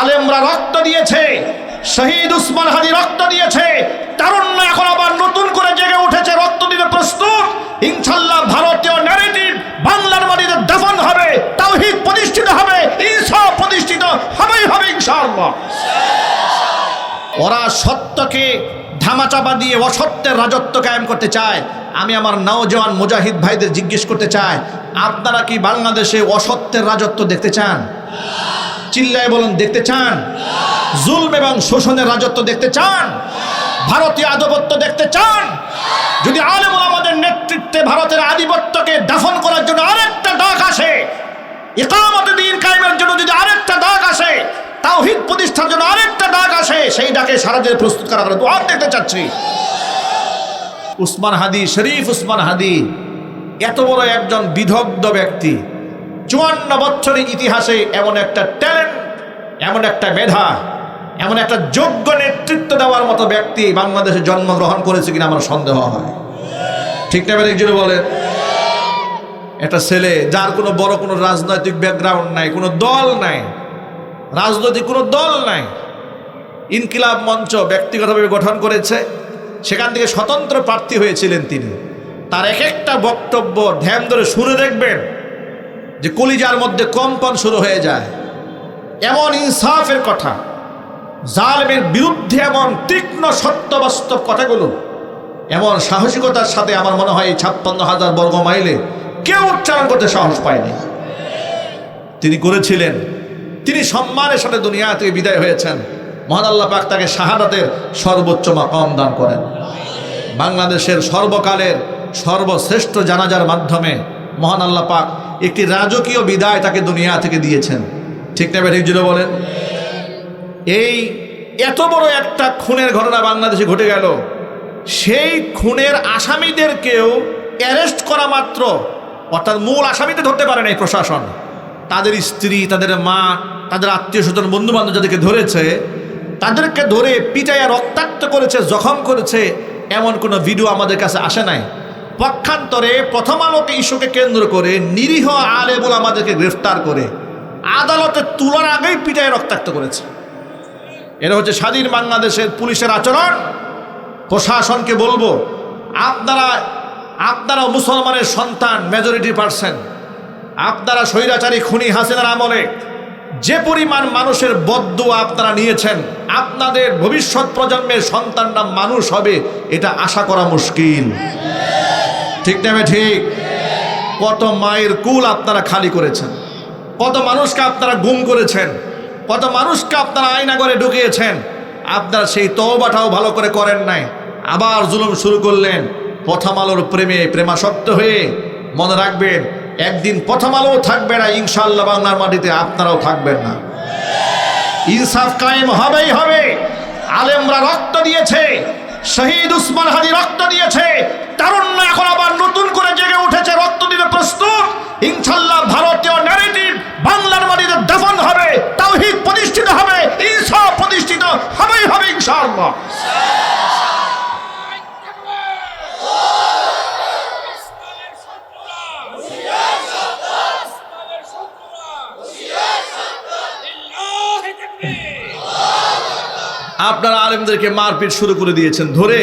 আলেমরা রক্ত দিয়েছে, শহীদ উসমান হাদি রক্ত দিয়েছে, তারুণ্য এখন আবার নতুন করে জেগে উঠেছে, রক্ত দিতে প্রস্তুত। ইনশাআল্লাহ ভারতীয় ন্যারেটিভ বাংলার মাটিতে দাফন হবে, তাওহীদ প্রতিষ্ঠিত হবে, ইনসাফ প্রতিষ্ঠিত হবেই হবে ইনশাআল্লাহ। ওরা সত্যকে ধামাচাপা দিয়ে অসত্যের রাজত্ব কায়েম করতে চায়। আমি আমার নওজওয়ান মুজাহিদ ভাইদের জিজ্ঞেস করতে চাই, আপনারা কি বাংলাদেশে অসত্যের রাজত্ব দেখতে চান? চিল্লায় বলুন, দেখতে চান? জুলম এবং শোষণের রাজত্ব দেখতে চান? ভারতীয় আধিপত্য দেখতে চান? যদি আলেম ওলামাদের নেতৃত্বে ভারতের আধিপত্যকে দাফন করার জন্য আরেকটা ডাক আসে, ইকামতে দ্বীন কায়েমের জন্য যদি আরেকটা ডাক আসে, তাওহীদ প্রতিষ্ঠার জন্য আরেকটা ডাক আসে, সেই ডাকে সারা দেশে প্রস্তুত করা করে দোয়া দেখতে চাচ্ছি। উসমান হাদি, শরীফ উসমান হাদি এত বড় একজন বিদগ্ধ ব্যক্তি, 54 বছরের ইতিহাসে এমন একটা ট্যালেন্ট, এমন একটা মেধা, এমন একটা যোগ্য নেতৃত্ব দেওয়ার মতো ব্যক্তি বাংলাদেশে জন্মগ্রহণ করেছে কিনা আমার সন্দেহ হয়। ঠিক না? একজনে বলেন, একটা ছেলে যার কোনো বড় কোনো রাজনৈতিক ব্যাকগ্রাউন্ড নাই, কোনো দল নাই, রাজনৈতিক কোনো দল নাই, ইনকিলাব মঞ্চ ব্যক্তিগতভাবে গঠন করেছে, সেখান থেকে স্বতন্ত্র প্রার্থী হয়েছিলেন তিনি। তার এক একটা বক্তব্য ধ্যান ধরে শুনে দেখবেন যে কলিজার মধ্যে কম্পন শুরু হয়ে যায়। এমন ইনসাফের কথা, জালেমের বিরুদ্ধে এমন তীক্ষ্ণ সত্য বাস্তব কথাগুলো এমন সাহসিকতার সাথে আমার মনে হয় 56,000 বর্গ মাইলে কেউ উচ্চারণ করতে সাহস পায়নি। তিনি করেছিলেন। তিনি সম্মানের সাথে দুনিয়া থেকে বিদায় হয়েছেন। মহান আল্লাহ পাক তাকে শাহাদাতের সর্বোচ্চ মাকাম দান করেন। বাংলাদেশের সর্বকালের সর্বশ্রেষ্ঠ জানাজার মাধ্যমে মহান আল্লাহ পাক একটি রাজকীয় বিদায় তাকে দুনিয়া থেকে দিয়েছেন। ঠিক না? ঠিক জুড়ে বলেন। এই এত বড় একটা খুনের ঘটনা বাংলাদেশে ঘটে গেল, সেই খুনের আসামিদেরকেও অ্যারেস্ট করা মাত্র, অর্থাৎ মূল আসামিতে ধরতে পারে নাই প্রশাসন, তাদের স্ত্রী, তাদের মা, তাদের আত্মীয় স্বজন, বন্ধু বান্ধব যাদেরকে ধরেছে তাদেরকে ধরে পিটাইয়া রক্তাক্ত করেছে, জখম করেছে, এমন কোনো ভিডিও আমাদের কাছে আসে নাই। পক্ষান্তরে প্রথম আলোকে ইস্যুকে কেন্দ্র করে নিরীহ আলেমুল আমাদেরকে গ্রেফতার করে আদালতে তোলার আগেই পিটাইয়া রক্তাক্ত করেছে। এটা হচ্ছে স্বাধীন বাংলাদেশের পুলিশের আচরণ। প্রশাসনকে বলবো, আপনারা মুসলমানের সন্তান, মেজরিটি পার্সেন্ট, আপনারা স্বৈরাচারী খুনি হাসিনার আমলে যে পরিমাণ মানুষের বদদুয়া আপনারা নিয়েছেন, আপনাদের ভবিষ্যৎ প্রজন্মের সন্তানরা মানুষ হবে এটা আশা করা মুশকিল। ঠিক না? ঠিক। কত মায়ের কুল আপনারা খালি করেছেন, কত মানুষকে আপনারা গুম করেছেন, কত মানুষকে আপনারা আয়নাঘরে ঢুকিয়েছেন। আপনারা সেই তওবাটাও ভালো করে করেন নাই, আবার জুলুম শুরু করলেন। প্রথম আলোর প্রেমে প্রেমাসক্ত হয়ে মনে রাখবেন, একদিন প্রথম আলো থাকবে না, ইনশাআল্লাহ বাংলার মাটিতে আপনারাও থাকবেন না। ইনসাফ কায়েম হবেই হবে। আলেমরা রক্ত দিয়েছে, শহীদ উসমান হাদি রক্ত দিয়েছে, তারুণ্য এখন আবার নতুন করে জেগে উঠেছে, রক্ত দিতে প্রস্তুত। ইনশাআল্লাহ ভারতীয় ন্যারেটিভ বাংলার মাটিতে দাফন হবে, তাওহীদ প্রতিষ্ঠিত হবে, ইনসাফ প্রতিষ্ঠিত হবেই হবে ইনশাআল্লাহ। আপনারা আলেমদেরকে মারপিট শুরু করে দিয়েছেন ধরে।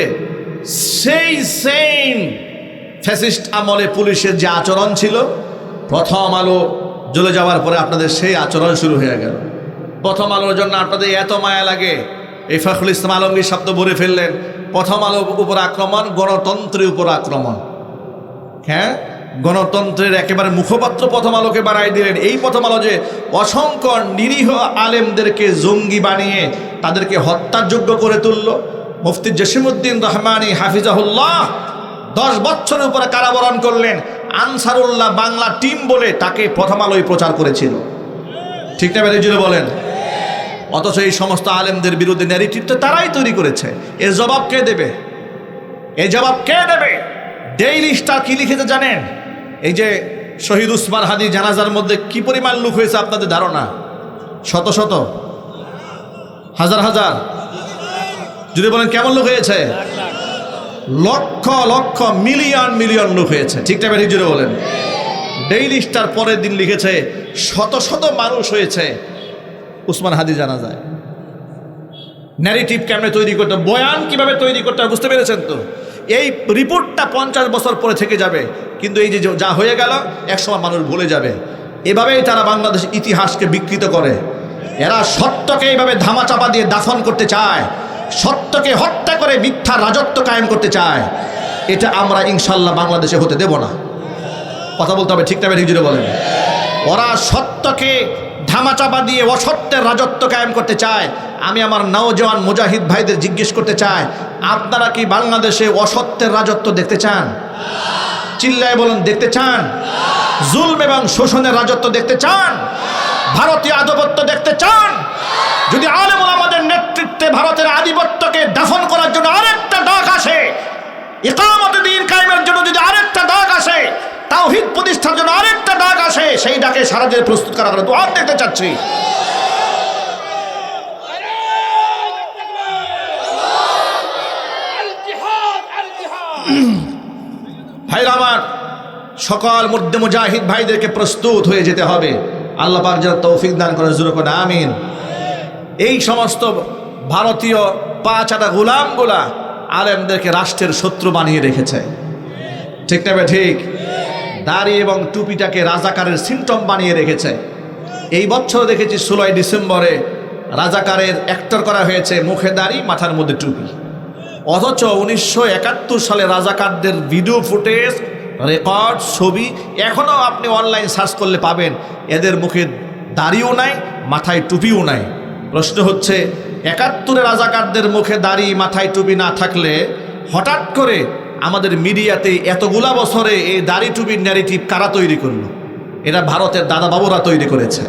সেই সেম ফ্যাসিস্ট আমলে পুলিশের যে আচরণ ছিল, প্রথম আলো জ্বলে যাওয়ার পরে আপনাদের সেই আচরণ শুরু হয়ে গেল। প্রথম আলোর জন্য আপনাদের এত মায়া লাগে, এই ফখরুল ইসলাম আলমগীর শব্দ বলে ফেললেন, প্রথম আলোর উপর আক্রমণ, গণতন্ত্রের উপর আক্রমণ। হ্যাঁ, গণতন্ত্রের একেবারে মুখপাত্র প্রথম আলোকে বাড়াই দিলেন। এই প্রথম আলো যে অসংখ্য নিরীহ আলেমদেরকে জঙ্গি বানিয়ে তাদেরকে হত্যাযোগ্য করে তুলল। মুফতি জসিমউদ্দিন রহমানী হাফিজাহুল্লাহ 10 বছরের উপরে কারাবরণ করলেন। আনসারুল্লাহ বাংলা টিম বলে তাকে প্রথম আলোয় প্রচার করেছিল। ঠিক না? বেরিয়ে বলেন। অথচ এই সমস্ত আলেমদের বিরুদ্ধে ন্যারেটিভ তো তারাই তৈরি করেছে। এর জবাব কে দেবে? এই জবাব কে দেবে? ডেইলি স্টার কি লিখেছে জানেন? এই যে শহীদ উসমান হাদি জানাজার মধ্যে কি পরিমাণ লোক হয়েছে আপনাদের ধারণা? শত শত, হাজার হাজার, যদি বলেন কেমন লোক হয়েছে? লক্ষ লক্ষ, মিলিয়ন মিলিয়ন লোক হয়েছে। ঠিক না? ঠিক জুড়ে বলেন। ডেইলি স্টার পরের দিন লিখেছে শত শত মানুষ হয়েছে। উসমান হাদি জানাজায়। ন্যারেটিভ কেমনে তৈরি করতে, বয়ান কিভাবে তৈরি করতে হবে বুঝতে পেরেছেন তো? এই রিপোর্টটা 50 বছর পরে থেকে যাবে, কিন্তু এই যে যা হয়ে গেল একসময় মানুষ ভুলে যাবে। এভাবেই তারা বাংলাদেশ ইতিহাসকে বিকৃত করে। এরা সত্যকে এইভাবে ধামাচাপা দিয়ে দাফন করতে চায়, সত্যকে হত্যা করে মিথ্যা রাজত্ব কায়েম করতে চায়। এটা আমরা ইনশাল্লাহ বাংলাদেশে হতে দেব না। কথা বলতে হবে, ঠিক না ঠিক জুড়ে বলেন। ওরা সত্যকে ধামাচাপা দিয়ে অসত্যের রাজত্ব কায়েম করতে চায়। আমি আমার নওজওয়ান মুজাহিদ ভাইদের জিজ্ঞেস করতে চাই, আপনারা কি বাংলাদেশে অসত্যের রাজত্ব দেখতে চান? চিল্লায় বলুন, দেখতে চান? জুলম এবং শোষণের রাজত্ব দেখতে চান? ভারতীয় আধিপত্য দেখতে চান? যদি আলেম ওলামাদের নেতৃত্বে ভারতের আধিপত্যকে দাফন করার জন্য আরেকটা ডাক আসে, ইকামত দ্বীন কায়েমের জন্য যদি আরেকটা ডাক আসে, তাওহীদ প্রতিষ্ঠার জন্য আরেকটা ডাক আসে, সেই ডাকে সারা দেশে প্রস্তুত করা করে দোয়া দেখতে চাচ্ছি। ভাইরা আমার, সকল মুর্দে মুজাহিদ ভাইদেরকে প্রস্তুত হয়ে যেতে হবে। আল্লাহ পাক যেন তৌফিক দান করেন, জোরে করে আমিন। এই সমস্ত ভারতীয় পাঁচাটা গোলামগুলা আলেমদেরকে রাষ্ট্রের শত্রু বানিয়ে রেখেছে, ঠিক না? ঠিক। দাড়ি এবং টুপিটাকে রাজাকারের সিমটম বানিয়ে রেখেছে। এই বছর দেখেছি 16 ডিসেম্বরে রাজাকারের অ্যাক্টর করা হয়েছে, মুখে দাড়ি, মাথার মধ্যে টুপি। অথচ 1971 সালে রাজাকারদের ভিডিও ফুটেজ, রেকর্ড, ছবি এখনও আপনি অনলাইন সার্চ করলে পাবেন। এদের মুখে দাড়িও নাই, মাথায় টুপিও নাই। প্রশ্ন হচ্ছে, 71 রাজাকারদের মুখে দাড়ি, মাথায় টুপি না থাকলে হঠাৎ করে আমাদের মিডিয়াতে এতগুলা বছরে এই দাড়ি টুপির ন্যারেটিভ কারা তৈরি করলো? এটা ভারতের দাদা বাবুরা তৈরি করেছে,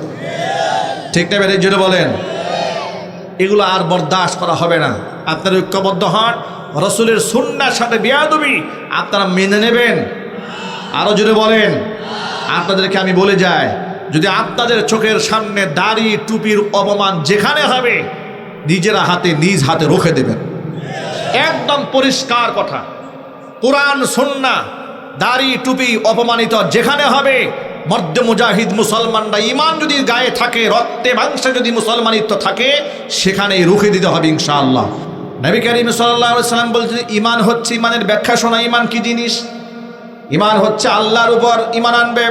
ঠিক না? এর জন্য বলেন, এগুলো আর বরদাস্ত করা হবে না। আপনারা ঐক্যবদ্ধ হন, রসুলের সুন্নাহর সাথে বেয়াদবি আপনারা মেনে নেবেন। আরো জোরে বলেন। আপনাদেরকে আমি বলে যাই, যদি আপনাদের চোখের সামনে দাড়ি টুপির অপমান যেখানে হবে, নিজেরা নিজ হাতে রুখে দেবেন। একদম পরিষ্কার কথা। কোরআন সুন্নাহ, দাড়ি টুপি অপমানিত যেখানে হবে, মর্দ মুজাহিদ মুসলমানরা ঈমান যদি গায়ে থাকে, রক্তে মাংসে যদি মুসলমানিত্ব থাকে, সেখানেই রুখে দিতে হবে ইনশাআল্লাহ। নবী করিম সাল্লাল্লাহু আলাইহি ওয়াসাল্লাম বলছেন, ঈমান হচ্ছে, ঈমানের ব্যাখ্যা শোনা। ঈমান কি জিনিস? ঈমান হচ্ছে আল্লাহর উপর ঈমান আনবে,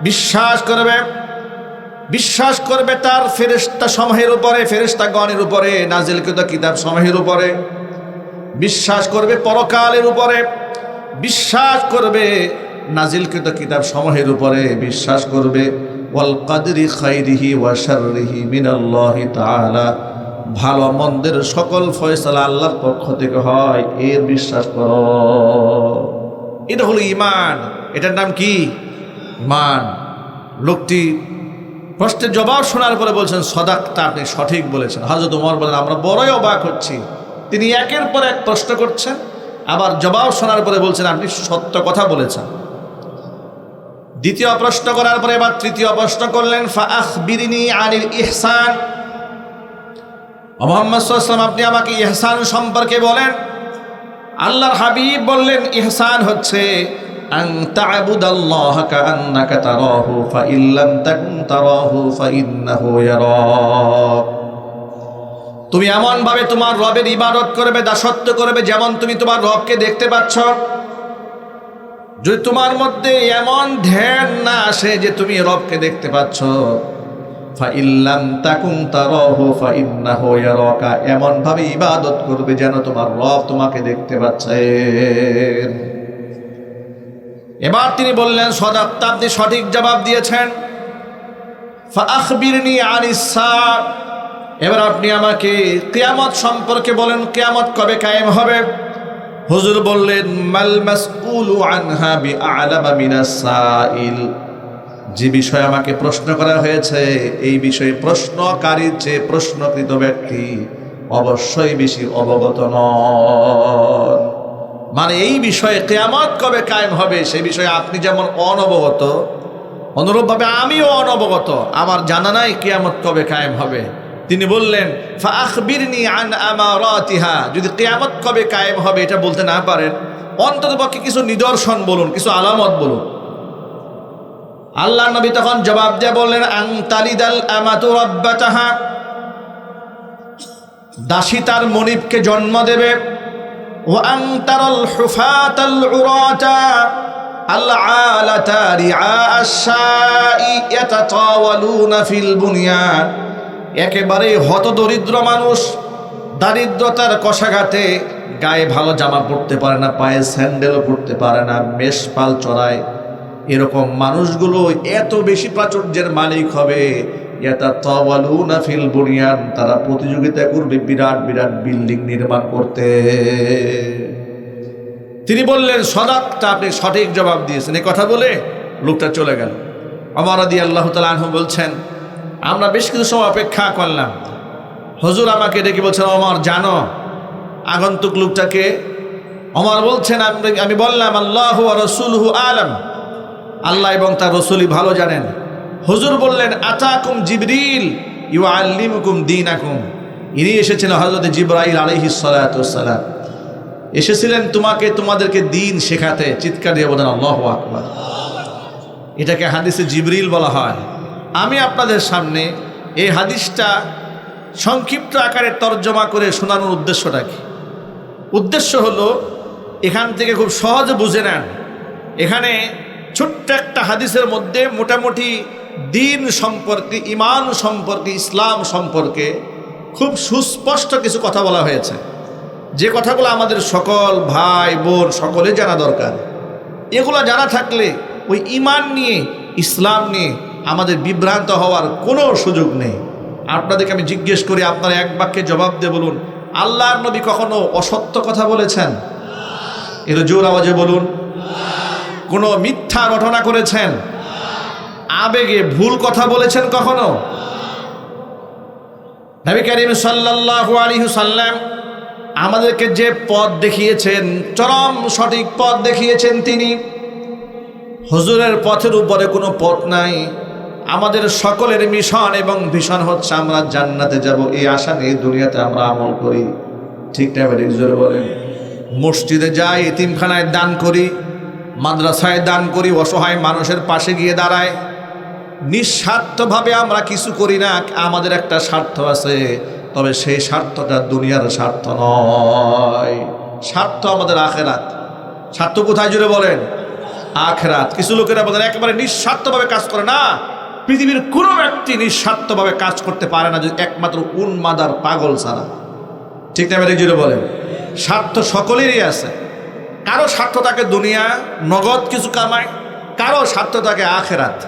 বিশ্বাস করবে তার ফেরেশতা সমূহের উপরে, ফেরেশতাগণের উপরে, নাজিলকৃত কিতাব সমূহের উপরে, বিশ্বাস করবে পরকালের উপরে, বিশ্বাস করবে নাজিলকৃত কিতাব সমূহের উপরে, বিশ্বাস করবে ওয়াল কদরি খাইরিহি ওয়া শাররিহি মিনাল্লাহি তাআলা, ভালো মন্দের সকল ফয়সালা আল্লাহর পক্ষ থেকে হয়, এর বিশ্বাস করো। এটা হলো ঈমান। এটার নাম কি? ঈমান। লোকটি প্রশ্নের জবাব শোনার পরে বলছেন, সদাকতা, আপনি সঠিক বলেছেন। হযরত ওমর বলেন, আমরা বড়ই অবাক হচ্ছি, তিনি একের পর এক প্রশ্ন করছেন, আবার জবাব শোনার পরে বলছেন, আপনি সত্য কথা বলেছেন। দ্বিতীয় প্রশ্ন করার পরে এবার তৃতীয় প্রশ্ন করলেন, ফাআখবিরনি আনিল ইহসান, মুহাম্মদ সাল্লাল্লাহু আলাইহি ওয়াসাল্লাম, আপনি আমাকে ইহসান সম্পর্কে বলেন। আল্লাহর হাবিব বললেন, ইহসান হচ্ছে আন তা'বুদাল্লাহা কাআন্নাকা তারাহু ফাইন লাম তাকুন তারাহু ফাইন্নাহু ইয়ারাক, তুমি এমন ভাবে তোমার রবের ইবাদত করবে, দাসত্ব করবে, যেমন তুমি তোমার রবকে দেখতে পাচ্ছ। যদি তোমার মধ্যে এমন ধ্যান না আসে যে তুমি রবকে দেখতে পাচ্ছ, ফাইন লাম তাকুন তারাহু ফাইন্নাহু ইয়ারাকা, এমন ভাবে ইবাদত করবে যেন তোমার রব তোমাকে দেখতে পাচ্ছে। এবার তিনি বললেন, সদাকতা, আপনি সঠিক জবাব দিয়েছেন। ফাআখবিরনি আনিস সাআ, এবার আপনি আমাকে কিয়ামত সম্পর্কে বলেন, কিয়ামত কবে কায়েম হবে? হুজুর বললেন, মাল মাসউলু আনহা বিআলামা মিনাস সাইল, যে বিষয়ে আমাকে প্রশ্ন করা হয়েছে এই বিষয়ে প্রশ্নকারীর চেয়ে প্রশ্নকৃত ব্যক্তি অবশ্যই বেশি অবগত নন। মানে এই বিষয়ে কিয়ামত কবে কায়েম হবে সেই বিষয়ে আপনি যেমন অনবগত, অনুরূপভাবে আমিও অনবগত, আমার জানা নাই কিয়ামত কবে কায়েম হবে। তিনি বললেন, ফাআখবিরনি আন আমারাতিহা, যদি কিয়ামত কবে কায়েম হবে এটা বলতে না পারেন, অন্ততপক্ষে কিছু নিদর্শন বলুন, কিছু আলামত বলুন। আল্লাহ নবী তখন জবাব দিয়ে বললেন, আনতালিদাল আমাতু রাব্বাতাহা, দাসী তার মনিবকে জন্ম দেবে। ওয়া আনতারাল হুফাতাল উরাতা আলআলাতা রিআ আশ-শাই ইয়াতাতাওয়ালুনা ফিল বুনিয়ান, একেবারে হতদরিদ্র মানুষ, দারিদ্রতার কষাঘাতে, গায়ে ভালো জামা পরতে পারে না, পায়ে স্যান্ডেলও পরতে পারে না, মেষপাল চড়ায়, এরকম মানুষগুলো এত বেশি প্রাচুর্যের মালিক হবে, ইয়াতাতাওয়ালুনা ফিল বুনিয়ান, তারা প্রতিযোগিতা করবে বিরাট বিরাট বিল্ডিং নির্মাণ করতে। তিনি বললেন, সদাকতা, আপনি সঠিক জবাব দিয়েছেন। এই কথা বলে লোকটা চলে গেল। ওমর রাদিয়াল্লাহু তাআলা আনহু বলছেন, আমরা বেশ কিছু সময় অপেক্ষা করলাম। হুজুর আমাকে ডেকে বলছেন, ওমর জানো আগন্তুক লোকটাকে? ওমর বলছেন, আমি বললাম, আল্লাহু ওয়া রাসূলুহু আলাম, আল্লাহ এবং তার রাসূলই ভালো জানেন। হুজুর বললেন, আতাকুম জিবরিল ইউআল্লিমুকুম দীনাকুম, ইনি এসেছেন হযরত জিবরাইল আলাইহিস সালাতু ওয়াস সালাম, এসেছিলেন তোমাদেরকে দ্বীন শেখাতে। চিৎকার দিয়ে বলেন আল্লাহু আকবার। এটাকে হাদিসে জিবরিল বলা হয়। আমি আপনাদের সামনে এই হাদিসটা সংক্ষিপ্ত আকারে তর্জমা করে শোনানোর উদ্দেশ্যটা কি? উদ্দেশ্য হলো এখান থেকে খুব সহজে বুঝে নেন, এখানে ছোট্ট একটা হাদিসের মধ্যে মোটামুটি দ্বীন সম্পর্কে, ঈমান সম্পর্কে, ইসলাম সম্পর্কে খুব সুস্পষ্ট কিছু কথা বলা হয়েছে, যে কথাগুলো আমাদের সকল ভাই বোন সকলে জানা দরকার। এগুলো জানা থাকলে ওই ঈমান নিয়ে, ইসলাম নিয়ে আমাদের বিভ্রান্ত হওয়ার কোনো সুযোগ নেই। আপনাদেরকে আমি জিজ্ঞেস করি, আপনারা এক বাক্যে জবাব দিয়ে বলুন, আল্লাহর নবী কখনো অসত্য কথা বলেছেন? এর জোর আওয়াজে বলুন। কোনো মিথ্যা ঘটনা করেছেন? আবেগে ভুল কথা বলেছেন কখনো? নবী করিম সাল্লাল্লাহু আলাইহি ওয়াসাল্লাম আমাদেরকে যে পথ দেখিয়েছেন, চরম সঠিক পথ দেখিয়েছেন তিনি। হুজুরের পথের উপরে কোনো পথ নাই। আমাদের সকলের মিশন এবং ভিশন হচ্ছে আমরা জান্নাতে যাব, এই আশা নিয়ে দুনিয়াতে আমরা আমল করি। ঠিক না? জোরে বলেন। মসজিদে যাই, এতিমখানায় দান করি, মাদ্রাসায় দান করি, অসহায় মানুষের পাশে গিয়ে দাঁড়ায়। নিঃস্বার্থভাবে আমরা কিছু করি না, আমাদের একটা স্বার্থ আছে, তবে সেই স্বার্থটা দুনিয়ার স্বার্থ নয়। স্বার্থ আমাদের আখেরাত। স্বার্থ কোথায় জুড়ে বলেন? আখেরাত। কিছু লোকেরা বলেন একেবারে নিঃস্বার্থভাবে কাজ করে না। পৃথিবীর কোনো ব্যক্তি নিঃস্বার্থভাবে কাজ করতে পারে না, যদি একমাত্র উন্মাদার পাগল ছাড়া। ঠিক না? মেরে জুড়ে বলেন। স্বার্থ সকলেরই আছে। কারো স্বার্থ থাকে দুনিয়া, নগদ কিছু কামায়, কারো স্বার্থ থাকে আখেরাত।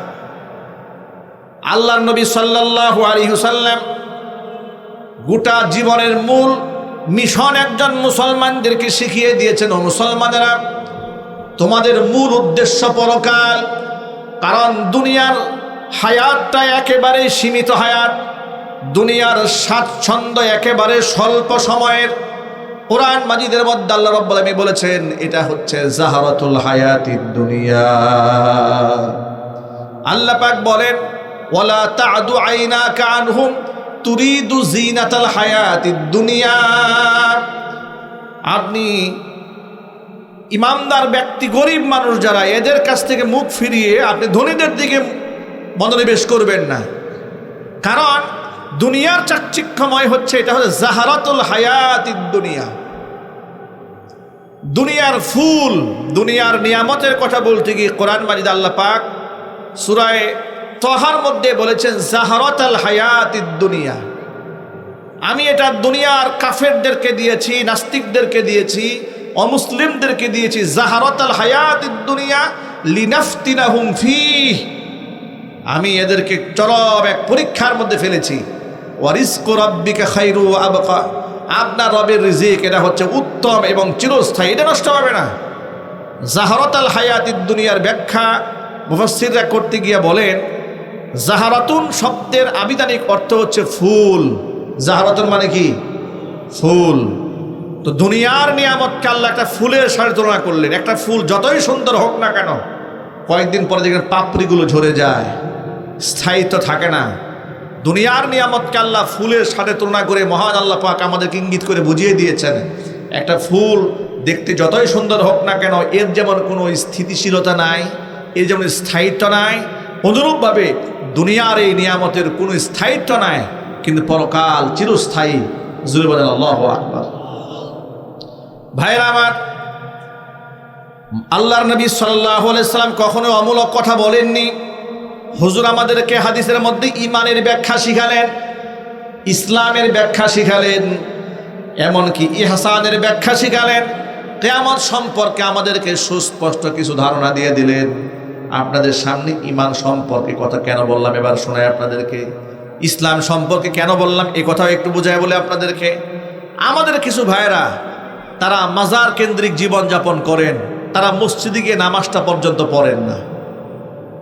আল্লাহর নবী সাল্লাল্লাহু আলাইহি ওয়াসাল্লাম গোটা জীবনের মূল মিশন একজন মুসলমানদেরকে শিখিয়ে দিয়েছেন, ও মুসলমানেরা, তোমাদের মূল উদ্দেশ্য পরকাল। কারণ দুনিয়ার হায়াতটা একেবারে সীমিত হায়াত, দুনিয়ার স্বাচ্ছন্দ্য একেবারে স্বল্প সময়ের। কোরআন মাজিদের মধ্যে আল্লাহ রাব্বুল আলামিন বলেছেন, এটা হচ্ছে জাহারাতুল হায়াতিদ দুনিয়া। আল্লাহ পাক বলেন, ওয়ালা তা'দু আইনাকা আনহুম তুরিদু জিনাতাল হায়াতিদ দুনিয়া। আপনি ইমানদার ব্যক্তি, গরিব মানুষ যারা, এদের কাছ থেকে মুখ ফিরিয়ে আপনি ধনীদের দিকে মনোনিবেশ করবেন না। কারণ দুনিয়ার চাকচিক্যময় হচ্ছে, এটা হচ্ছে জাহারাতুল হায়াতিদ দুনিয়া। দুনিয়ার ফুল, দুনিয়ার নিয়ামতের কথা বলতে গিয়ে কোরআন মাজিদ আল্লাহ পাক সূরা তহার মধ্যে বলেছেন জাহারাতুল হায়াতিদ দুনিয়া। আমি এটা দুনিয়ার কাফেরদেরকে দিয়েছি, নাস্তিকদেরকে দিয়েছি, অমুসলিমদেরকে দিয়েছি। জাহারাতুল হায়াতিদ দুনিয়া লিনাফতিনাহুম ফীহ, আমি এদেরকে চরম এক পরীক্ষার মধ্যে ফেলেছি। ওয়া রিজকু রাব্বিকা খায়রু ওয়া আবকা, আপনার রবের রিজিক এটা হচ্ছে উত্তম এবং চিরস্থায়ী, এটা নষ্ট হবে না। জাহারাতুল হায়াতিদ দুনিয়ার ব্যাখ্যা মুফাসসিররা করতে গিয়ে বলেন, জাহারাতুন শব্দের আবিধানিক অর্থ হচ্ছে ফুল। জাহারাতুন মানে কি? ফুল। তো দুনিয়ার নিয়ামতকে আল্লাহ একটা ফুলের সাথে তুলনা করলেন। একটা ফুল যতই সুন্দর হোক না কেন, কয়েকদিন পরে দেখবেন পাপড়িগুলো ঝরে যায়, স্থায়িত্ব থাকে না। দুনিয়ার নিয়ামতকে আল্লাহ ফুলের সাথে তুলনা করে মহান আল্লাহ পাক আমাদেরকে ইঙ্গিত করে বুঝিয়ে দিয়েছেন, একটা ফুল দেখতে যতই সুন্দর হোক না কেন, এর যেমন কোনো স্থিতিশীলতা নাই, এর যেমন স্থায়িত্ব নাই, অনুরূপভাবে দুনিয়ার এই নিয়ামতের কোনো স্থায়িত্ব নাই, কিন্তু পরকাল চিরস্থায়ী। জোরে বলেন আল্লাহু আকবার। ভাইরা আমার, আল্লাহর নবী সাল্লাল্লাহু আলাইহি সাল্লাম কখনো অমূলক কথা বলেননি। হুজুর আমাদেরকে হাদিসের মধ্যে ঈমানের ব্যাখ্যা শিখালেন, ইসলামের ব্যাখ্যা শিখালেন, এমনকি ইহসানের ব্যাখ্যা শিখালেন। কিয়ামত সম্পর্কে আমাদেরকে সুস্পষ্ট কিছু ধারণা দিয়ে দিলেন। আপনাদের সামনে ঈমান সম্পর্কে কথা কেন বললাম এবার শোনাই আপনাদেরকে। ইসলাম সম্পর্কে কেন বললাম এই কথাও একটু বুঝাই বলে আপনাদেরকে। আমাদের কিছু ভাইরা তারা মাজার কেন্দ্রিক জীবনযাপন করেন, তারা মসজিদে গিয়ে নামাজটা পর্যন্ত পড়েন না।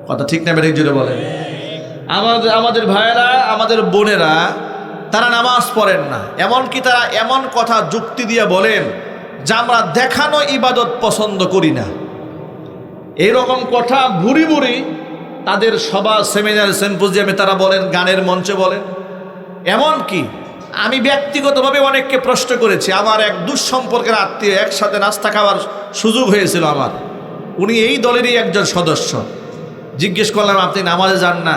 কথা ঠিক না বেঠিক জুড়ে বলেন। আমাদের ভাইয়েরা, আমাদের বোনেরা তারা নামাজ পড়েন না, এমনকি তারা এমন কথা যুক্তি দিয়ে বলেন যে আমরা দেখানো ইবাদত পছন্দ করি না। এইরকম কথা ভুরি ভুরি তাদের সভা, সেমিনার, সিম্পোজিয়ামে তারা বলেন, গানের মঞ্চে বলেন। এমনকি আমি ব্যক্তিগতভাবে অনেককে প্রশ্ন করেছি। আমার এক দুঃসম্পর্কের আত্মীয়, একসাথে নাস্তা খাওয়ার সুযোগ হয়েছিল আমার, উনি এই দলেরই একজন সদস্য। জিজ্ঞেস করলাম, আপনি নামাজে যান না?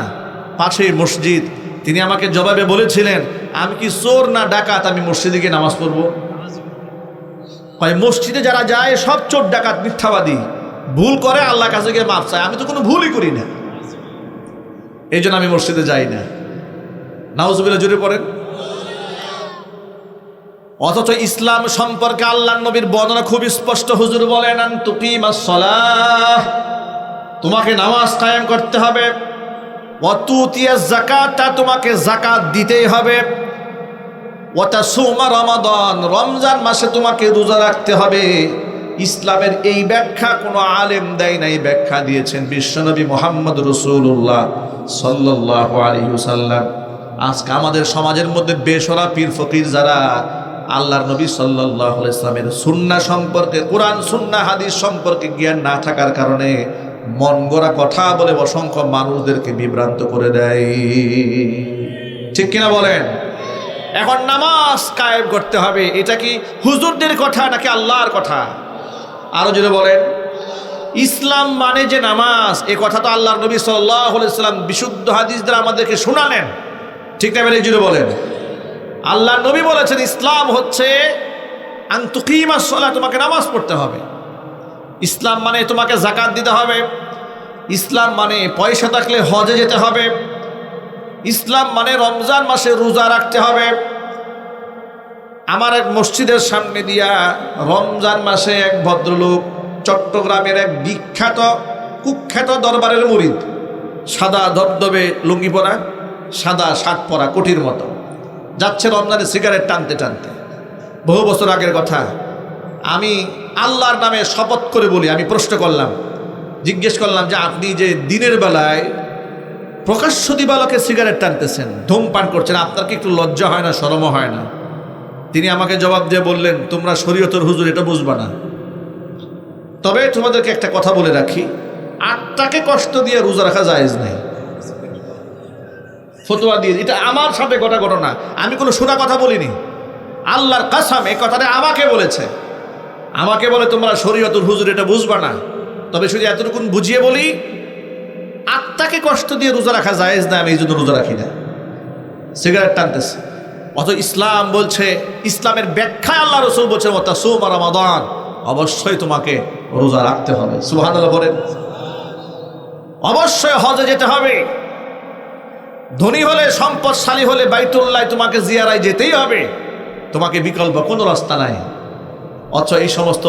পাশেই মসজিদ। তিনি আমাকে জবাবে বলেছিলেন, আমি কি চোর না ডাকাত আমি মসজিদে গিয়ে নামাজ পড়বো? মসজিদে যারা যায় সব চোর ডাকাত মিথ্যাবাদী, ভুল করে আল্লাহর কাছে গিয়ে মাফ চায়, আমি তো কোনো ভুলই করি না, এই জন্য আমি মসজিদে যাই না। নাউজুবিল্লাহ জুড়ে পড়েন। অথচ ইসলাম সম্পর্কে আল্লাহর নবীর বর্ণনা খুব স্পষ্ট। হুজুর বলেন, আন তুকিমাস সালাহ, তোমাকে নামাজ কায়েম করতে হবে। ওয়া তুতিয়াজ যাকাতা, তোমাকে যাকাত দিতেই হবে। ওয়া তাসুমা রমাদান, রমজান মাসে তোমাকে রোজা রাখতে হবে। ইসলামের এই ব্যাখ্যা কোনো আলেম দেয় নাই, ব্যাখ্যা দিয়েছেন বিশ্বনবী মুহাম্মদ রাসূলুল্লাহ সাল্লাল্লাহু আলাইহি ওয়াসাল্লাম। আজকে আমাদের সমাজের মধ্যে বেশরা পীর ফকির যারা আল্লাহর নবী সাল্লাল্লাহু আলাইহি ওয়াসাল্লামের সুন্নাহ সম্পর্কে, কোরআন সুন্নাহ হাদিস সম্পর্কে জ্ঞান না থাকার কারণে মন গড়া কথা বলে অসংখ্য মানুষদেরকে বিভ্রান্ত করে দেয়। ঠিক কিনা বলেন? এখন নামাজ কায়েম করতে হবে, এটা কি হুজুরদের কথা নাকি আল্লাহর কথা? আরো জোরে বলেন। ইসলাম মানে যে নামাজ, এ কথা তো আল্লাহর নবী সাল্লাল্লাহু আলাইহি ওয়াসাল্লাম বিশুদ্ধ হাদিস দ্বারা আমাদেরকে শোনালেন। ঠিক না বেঠিক জোরে বলেন। আল্লাহর নবী বলেছেন ইসলাম হচ্ছে আন তুকিমাস সালাহ, তোমাকে নামাজ পড়তে হবে। ইসলাম মানে তোমাকে যাকাত দিতে হবে। ইসলাম মানে পয়সা থাকলে হজে যেতে হবে। ইসলাম মানে রমজান মাসে রোজা রাখতে হবে। আমার এক মসজিদের সামনে দিয়া রমজান মাসে এক ভদ্রলোক, চট্টগ্রামের এক বিখ্যাত কুখ্যাত দরবারের মুরিদ, সাদা ধবধবে লুঙ্গি পরা, সাদা শার্ট পরা, কোটির মতো, যাচ্ছে রমজানে সিগারেট টানতে টানতে। বহু বছর আগের কথা। আমি আল্লাহর নামে শপথ করে বলি, আমি প্রশ্ন করলাম, জিজ্ঞেস করলাম যে আপনি যে দিনের বেলায় প্রকাশ্য দিবালোকে সিগারেট টানতেছেন, ধূমপান করছেন, আপনার কি একটু লজ্জা হয় না, শরমও হয় না? তিনি আমাকে জবাব দিয়ে বললেন, তোমরা শরীয়তের হুজুর এটা বুঝবা না, তবে তোমাদেরকে একটা কথা বলে রাখি, আত্মাকে কষ্ট দিয়ে রোজা রাখা জায়েজ নেই। ফতোয়া দিয়ে, এটা আমার সাথে ঘটনা, আমি কোনো শোনা কথা বলিনি, আল্লাহর কসম এই কথাটা আমাকে বলেছে। আমাকে বলে তোমরা শরীয়তুল হুজুর এটা বুঝবা না, তবে শুধু এতটুকু বুঝিয়ে বলি, আত্মাকে কষ্ট দিয়ে রোজা রাখা জায়েজ না, আমি এই জন্য রোজা রাখি না, সিগারেট টানতেছে। অত ইসলাম বলছে, ইসলামের ব্যাখ্যায় আল্লাহ রাসূল বলছে ওয়া তাসুমা রমাদান, অবশ্যই তোমাকে রোজা রাখতে হবে। সুবহানাল্লাহ বলেন। অবশ্যই হজে যেতে হবে। ধনী হলে, সম্পদশালী হলে বাইতুল্লাহ তোমাকে জিয়ারায় যেতেই হবে, তোমাকে বিকল্প কোনো রাস্তা নাই। অথচ এই সমস্ত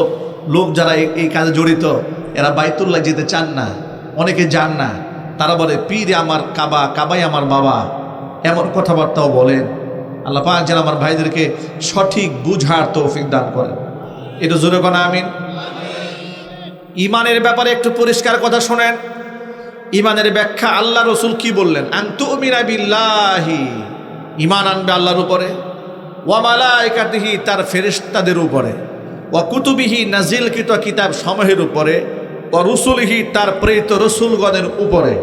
লোক যারা এই কাজে জড়িত, এরা বাইতুল্লাহ যেতে চান না, অনেকে যান না। তারা বলে পীর আমার কাবা, কাবাই আমার বাবা, এমন কথাবার্তাও বলেন। আল্লাহ পাক যেন আমার ভাইদেরকে সঠিক বুঝার তৌফিক দান করেন। এটা জোরে কোন আমিন। ইমানের ব্যাপারে একটু পরিষ্কার কথা শোনেন। ইমানের ব্যাখ্যা আল্লাহ রসুল কি বললেন? আন তুমিনা বিল্লাহি, ইমান আনবে আল্লাহর উপরে, ওয়া মালাইকাতিহি, তার ফেরেশতাদের উপরে, ওয়া কুতুবিহি, নাজিলকৃত কিতাব সমূহের উপরে, ওয়া রুসুলিহি, তার প্রেরিত রসুলগণের উপরে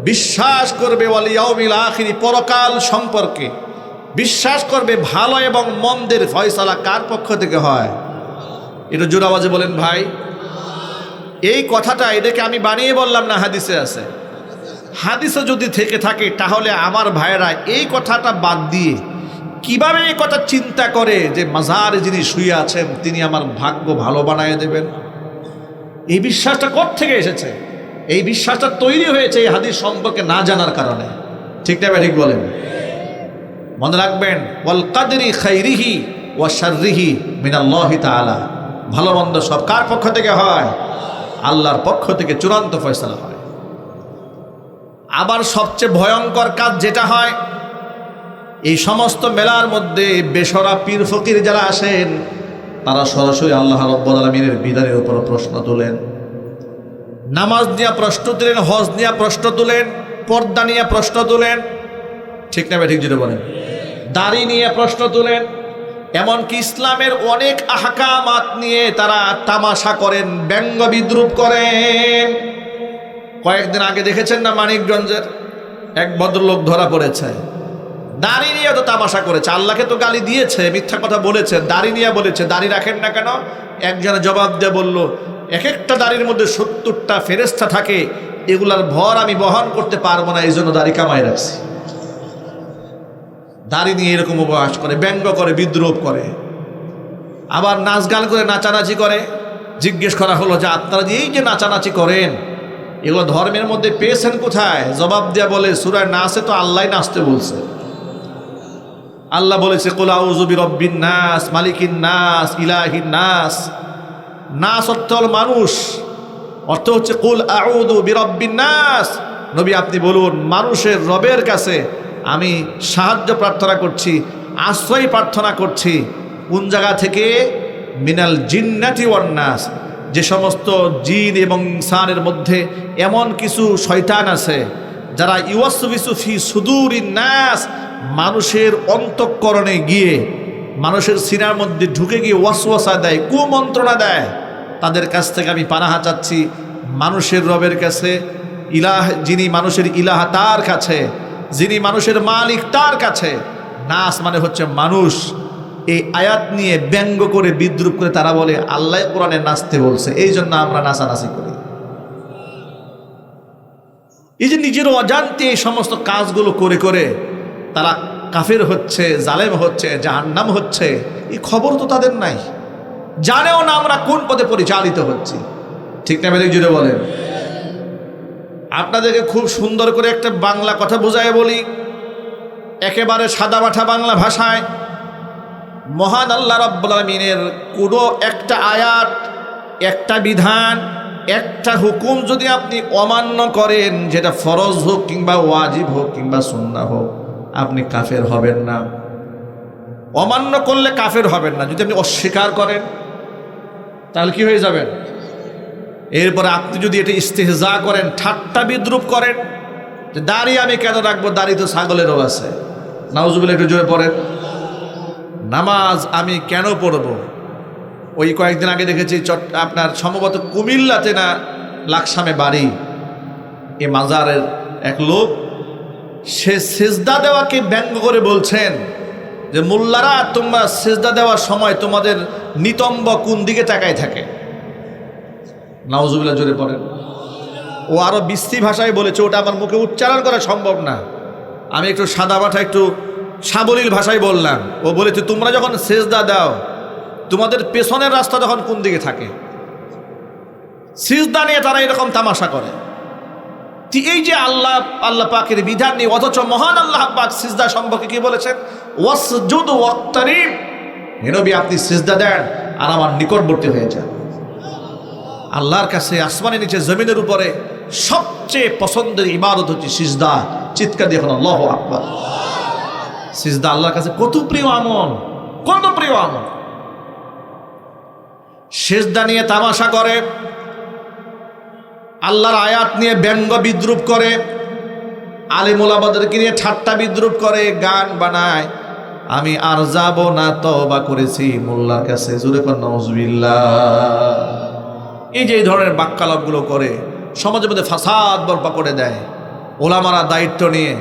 বিশ্বাস করবে, ওয়াল ইয়াউমিল আখির, পরকাল সম্পর্কে বিশ্বাস করবে। ভালো এবং মন্দের ফয়সালা কার পক্ষ থেকে হয়? এটা জোর আওয়াজে বলেন ভাই। এই কথাটা, এটাকে আমি বানিয়ে বললাম না, হাদিসে আছে। হাদিসে যদি থেকে থাকে, তাহলে আমার ভাইয়েরা এই কথাটা বাদ দিয়ে কিভাবে এই কথা চিন্তা করে যে মাজারে যিনি শুয়ে আছেন তিনি আমার ভাগ্য ভালো বানায় দেবেন? এই বিশ্বাসটা কোত্থেকে এসেছে? এই বিশ্বাসটা তৈরি হয়েছে এই হাদিস সম্পর্কে না জানার কারণে। ঠিক না? ঠিক বলেন। মনে রাখবেন, ওয়াল কাদরি খাইরিহি ওয়া শাররিহি মিনাল্লাহি তাআলা। ভালো মন্দ সব কার পক্ষ থেকে হয়? আল্লাহর পক্ষ থেকে চূড়ান্ত ফয়সালা হয়। আবার সবচেয়ে ভয়ঙ্কর কাজ যেটা হয়, এই সমস্ত মেলার মধ্যে বেসরা পীর ফকির যারা আসেন তারা সরাসরি আল্লাহ রাব্বুল আলামিনের বিধানের উপর প্রশ্ন তোলেন। নামাজ নিয়ে প্রশ্ন তোলেন, হজ নিয়ে প্রশ্ন তোলেন, পর্দা নিয়ে প্রশ্ন তোলেন। ঠিক না? ঠিক যেটা বলেন। দাড়ি নিয়ে প্রশ্ন তোলেন, এমনকি ইসলামের অনেক আহকামাত নিয়ে তারা তামাশা করেন, ব্যঙ্গ বিদ্রুপ করেন। কয়েকদিন আগে দেখেছেন না, মানিকগঞ্জের এক ভদ্রলোক ধরা পড়েছে, দাড়ি নিয়ে তো তামাশা করেছে। আল্লাহকে তো গালি দিয়েছে, মিথ্যা কথা বলেছে, দাড়ি নিয়ে বলেছে দাড়ি রাখেন না কেন? একজনে জবাব দিয়ে বলল, এক একটা দাড়ির মধ্যে 70টা ফেরেশতা থাকে, এগুলার ভর আমি বহন করতে পারবো না, এই জন্য দাড়ি কামাই রাখছি। দাড়ি নিয়ে এরকম উপহাস করে, ব্যঙ্গ করে, বিদ্রুপ করে, আবার নাচ গান করে, নাচানাচি করে। জিজ্ঞেস করা হলো যে আপনারা যে এই যে নাচানাচি করেন এগুলো ধর্মের মধ্যে পেয়েছেন কোথায়? জবাব দেয়া বলে, সূরা নাসে তো আল্লাহ নাচতে বলছে। আল্লাহ বলেছে, কুল আউযু বিরাব্বিন নাস, মালিকিন নাস, ইলাহিন নাস। নাস অর্থ হল মানুষ, অর্থ হচ্ছে কুল আউযু বিরাব্বিন নাস। নবী আপনি বলুন, মানুষের রবের কাছে আমি সাহায্য প্রার্থনা করছি, আশ্রয় প্রার্থনা করছি। কোন জায়গা থেকে? মিনাল জিন্নাতি ওয়ান নাস। যে সমস্ত জিন এবং ইনসানের মধ্যে এমন কিছু শয়তান আছে যারা ইউওয়াসওয়িসু ফি সুদুরিন নাস, মানুষের অন্তঃকরণে গিয়ে, মানুষের সিনার মধ্যে ঢুকে গিয়ে ওয়াসওয়াসা দেয়, কুমন্ত্রণা দেয়। তাদের কাছ থেকে আমি পানাহা চাচ্ছি। মানুষের রবের কাছে, ইলাহ যিনি মানুষের ইলাহ তার কাছে, যিনি মানুষের মালিক তার কাছে। নাস মানে হচ্ছে মানুষ। এই আয়াত নিয়ে ব্যঙ্গ করে, বিদ্রুপ করে তারা বলে আল্লাহ কোরআনে নাচতে বলছে, এই জন্য আমরা নাচানাচি করি। এই যে নিজের অজান্তে এই সমস্ত কাজগুলো করে করে তারা কাফের হচ্ছে, জালেম হচ্ছে, জাহান্নাম হচ্ছে, এই খবর তো তাদের নাই, জানেও না আমরা কোন পথে পরিচালিত হচ্ছি। ঠিক না? বেরিয়ে জুড়ে বলেন। আপনাদেরকে খুব সুন্দর করে একটা বাংলা কথা বোঝায় বলি, একেবারে সাদামাঠা বাংলা ভাষায়। মহান আল্লাহ রাব্বুল আলামিনের কোনো একটা আয়াত, একটা বিধান, একটা হুকুম যদি আপনি অমান্য করেন, যেটা ফরজ হোক কিংবা ওয়াজিব হোক কিংবা সুন্নাহ হোক, আপনি কাফের হবেন না। অমান্য করলে কাফের হবেন না। যদি আপনি অস্বীকার করেন তাহলে কি হয়ে যাবেন? এরপরে আপনি যদি এটা ইস্তেহজা করেন, ঠাট্টা বিদ্রুপ করেন, যে দাড়ি আমি কেন রাখবো, দাড়ি তো ছাগলেরও আছে, নাউজুবিল্লাহ, একটু জোরে পড়েন। নামাজ আমি কেন পড়ব? ওই কয়েকদিন আগে দেখেছি আপনার সম্ভবত কুমিল্লাতে না লাকসামে বাড়ি, এ মাজারের এক লোক, সে সেজদা দেওয়াকে ব্যঙ্গ করে বলছেন যে মোল্লারা, তোমরা সেজদা দেওয়ার সময় তোমাদের নিতম্ব কোন দিকে তাকায় থাকে? নাউজুবিল্লাহ, জোরে পড়েন। ও আরো বিশ্রী ভাষায় বলেছে, ওটা আমার মুখে উচ্চারণ করা সম্ভব না, আমি একটু সাদা মাঠা, একটু সাবলীল ভাষায় বললাম। ও বলেছে, তোমরা যখন সেজদা দাও তোমাদের পেছনের রাস্তা তখন কোন দিকে থাকে? সিজদা নিয়ে তারা এরকম তামাশা করে। এই যে আল্লাহ পাকের বিধান নিয়ে, অথচ মহান আল্লাহ পাক সিজদা সম্পর্কে কি বলেছেন? ওয়াসজুদ ওয়াক্তারিব, হে নবী আপনি সিজদা দেন আর আমার নিকটবর্তী হয়ে যান। আল্লাহর কাছে আসমানের নিচে জমিনের উপরে সবচেয়ে পছন্দের ইবাদত হচ্ছে সিজদা। চিৎকার দিয়ে এখন আল্লাহু আকবার। সিজদা আল্লাহর কাছে কত প্রিয় আমল, কত প্রিয় আমল। সিজদা নিয়ে তামাশা করে, আল্লাহর আয়াত নিয়ে ব্যঙ্গ বিদ্রুপ করে, আলেম ওলামাদেরকে নিয়ে ঠাট্টা বিদ্রুপ করে, গান বানায়। আমি আর যাব না, তওবা করেছি মোল্লার কাছে, জোরে কোন নাউজুবিল্লাহ। এই যে এই ধরনের বাক্যালাপগুলো করে সমাজের মধ্যে ফাসাদ বরপা করে দেয়। ওলামারা দায়িত্ব নিয়ে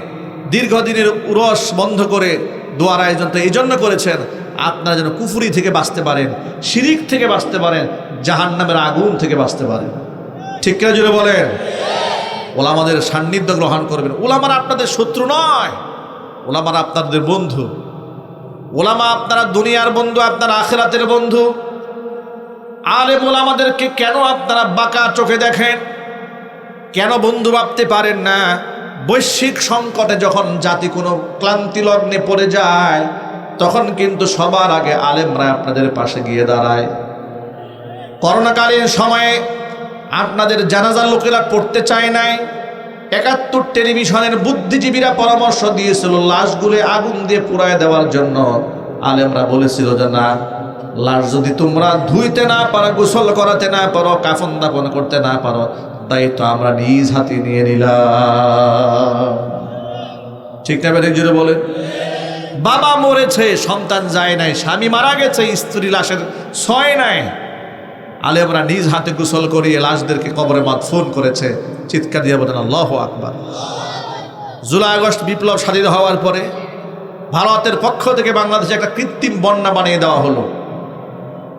দীর্ঘদিনের উরস বন্ধ করে দোয়ার আয়োজন তো এই জন্য করেছেন, আপনারা যেন কুফরি থেকে বাঁচতে পারেন, শিরিক থেকে বাঁচতে পারেন, জাহান্নামের আগুন থেকে বাঁচতে পারেন। ঠিক কিনা জুড়ে বলেন। ওলামাদের সান্নিধ্য গ্রহণ করবেন। ওলামারা আপনাদের শত্রু নয়, ওলামারা আপনাদের বন্ধু। ওলামা আপনারা দুনিয়ার বন্ধু, আপনারা আখিরাতের বন্ধু। আলেম ওলামাদেরকে কেন আপনারা বাঁকা চোখে দেখেন, কেন বন্ধু ভাবতে পারেন না? বৈশ্বিক সংকটে যখন জাতি কোনো ক্লান্তি লগ্নে পড়ে যায়, তখন কিন্তু সবার আগে আলেমরা আপনাদের পাশে গিয়ে দাঁড়ায়। করোনাকালীন সময়ে আপনাদের জানাজার লোকেরা পড়তে চায় নাই। ৭১ টেলিভিশনের বুদ্ধিজীবীরা পরামর্শ দিয়েছিল লাশগুলো আগুন দিয়ে পুড়ায় দেওয়ার জন্য। আলেমরা বলেছিল যে না, লাশ যদি তোমরা ধুইতে না পারো, গোসল করাতে না পারো, কাফন দাফন করতে না পারো, তাই তো আমরা নিজ হাতে নিয়ে নিলাম। ঠিক না বেঠিক জুড়ে বলেন? বাবা মরেছে, সন্তান যায় নাই, স্বামী মারা গেছে, স্ত্রী লাশের ছয় নাই, আলেমরা নিজ হাতে গোসল করিয়ে লাশদেরকে কবরে মাদফুন করেছে। চিৎকার দিয়ে বলেন আল্লাহু আকবার। জুলাই আগস্ট বিপ্লব স্বাধীন হওয়ার পরে ভারতের পক্ষ থেকে বাংলাদেশে একটা কৃত্রিম বন্যা বানিয়ে দেওয়া হলো।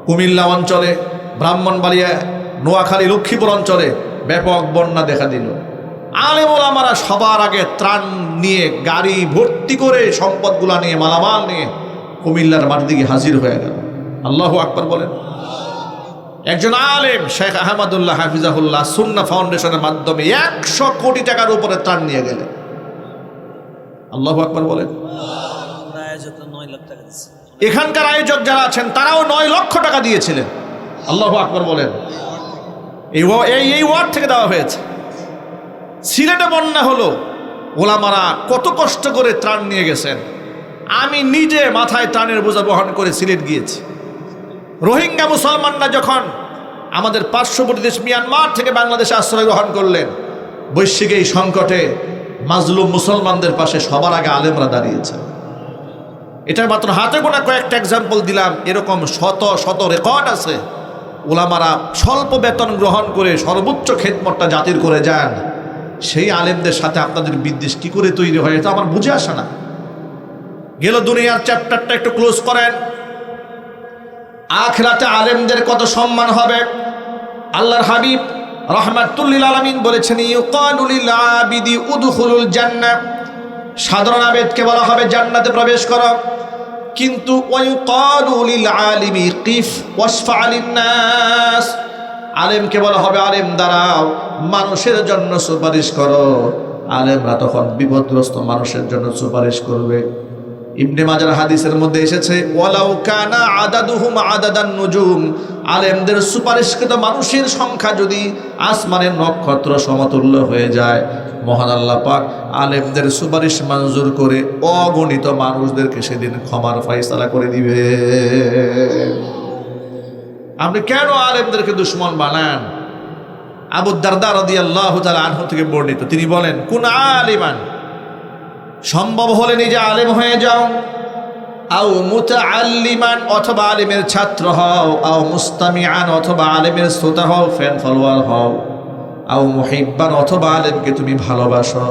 কুমিল্লা অঞ্চলে, ব্রাহ্মণবাড়িয়া, নোয়াখালী, লক্ষ্মীপুর অঞ্চলে ব্যাপক বন্যা দেখা দিল। আলেম ওলামারা সবার আগে ত্রাণ নিয়ে গাড়ি ভর্তি করে সম্পদগুলা নিয়ে, মালামাল নিয়ে কুমিল্লার মাটির দিকে হাজির হয়ে গেল। আল্লাহু আকবার বলেন। একজন আলেম শেখ আহমদুল্লাহ হাফিজাহুল্লাহ সুন্নাহ ফাউন্ডেশনের মাধ্যমে ১০০ কোটি টাকার উপরে ত্রাণ নিয়ে গেলেন। আল্লাহু আকবার বলেন। এখানকার আয়োজক যারা আছেন তারাও ৯ লক্ষ টাকা দিয়েছিলেন। আল্লাহু আকবার বলেন। এই ওয়ার্ড থেকে দেওয়া হয়েছে। সিলেটে বন্যা হলো, ওলামারা কত কষ্ট করে ত্রাণ নিয়ে গেছেন। আমি নিজে মাথায় ত্রাণের বোঝা বহন করে সিলেট গিয়েছি। রোহিঙ্গা মুসলমানরা যখন আমাদের পার্শ্ববর্তী দেশ মিয়ানমার থেকে বাংলাদেশে আশ্রয় গ্রহণ করলেন, বৈশ্বিক এই সংকটে মাজলুম মুসলমানদের পাশে সবার আগে আলেমরা দাঁড়িয়েছে। এটা মাত্র হাতে গোনা কয়েকটা এক্সাম্পল দিলাম, এরকম শত শত রেকর্ড আছে। ওলামারা স্বল্প বেতন গ্রহণ করে সর্বোচ্চ খেদমতটা জাতির করে যান। সেই আলেমদের সাথে আপনাদের বিদ্বেষ কি করে তৈরি হয়, এটা আমার বুঝে আসে না। গেল দুনিয়ার চ্যাপ্টারটা একটু ক্লোজ করেন। আখিরাতে আলেমদের কত সম্মান হবে। আল্লাহর হাবিব রাহমাতুল লিল আলামিন বলেছেন, ইউকালু লিল আবিদি উদখুলুল জান্নাহ, সাধারণ আবেদকে বলা হবে জান্নাতে প্রবেশ করো, কিন্তু ওয়ায়ুকালু লিল আলিমি কিফ ওয়াশফা লিন নাস, আলেমকে বলা হবে আলেম দাঁড়াও, মানুষের জন্য সুপারিশ করো। আলেমরা তখন বিপদগ্রস্ত মানুষের জন্য সুপারিশ করবে। ইবনে মাজার হাদিসের মধ্যে এসেছে, ওয়ালাউ কানা আদাদুহুম আদাদান নুজুম, আলেমদের সুপারিশকৃত মানুষের সংখ্যা যদি আসমানের নক্ষত্র সমতুল্য হয়ে যায়, মহান আল্লাহ পাক আলেমদের সুপারিশ মঞ্জুর করে অগণিত মানুষদেরকে সেদিন ক্ষমার ফয়সালা করে দিবে। আপনি কেন আলেমদেরকে দুশমন বানান? আবু দারদা রাদিয়াল্লাহু তাআলা আনহু থেকে বর্ণিত, তিনি বলেন, কুন আলিমান, সম্ভব হলে নিজে আলেম হয়ে যাও, আও মুতাআল্লিমান, অথবা আলেমের ছাত্র হও, আও মুস্তামিআন, অথবা আলেমের শ্রোতা হও, ফ্যান ফলোয়ার হও, আও মুহিব্বান, অথবা আলেমকে তুমি ভালোবাসো,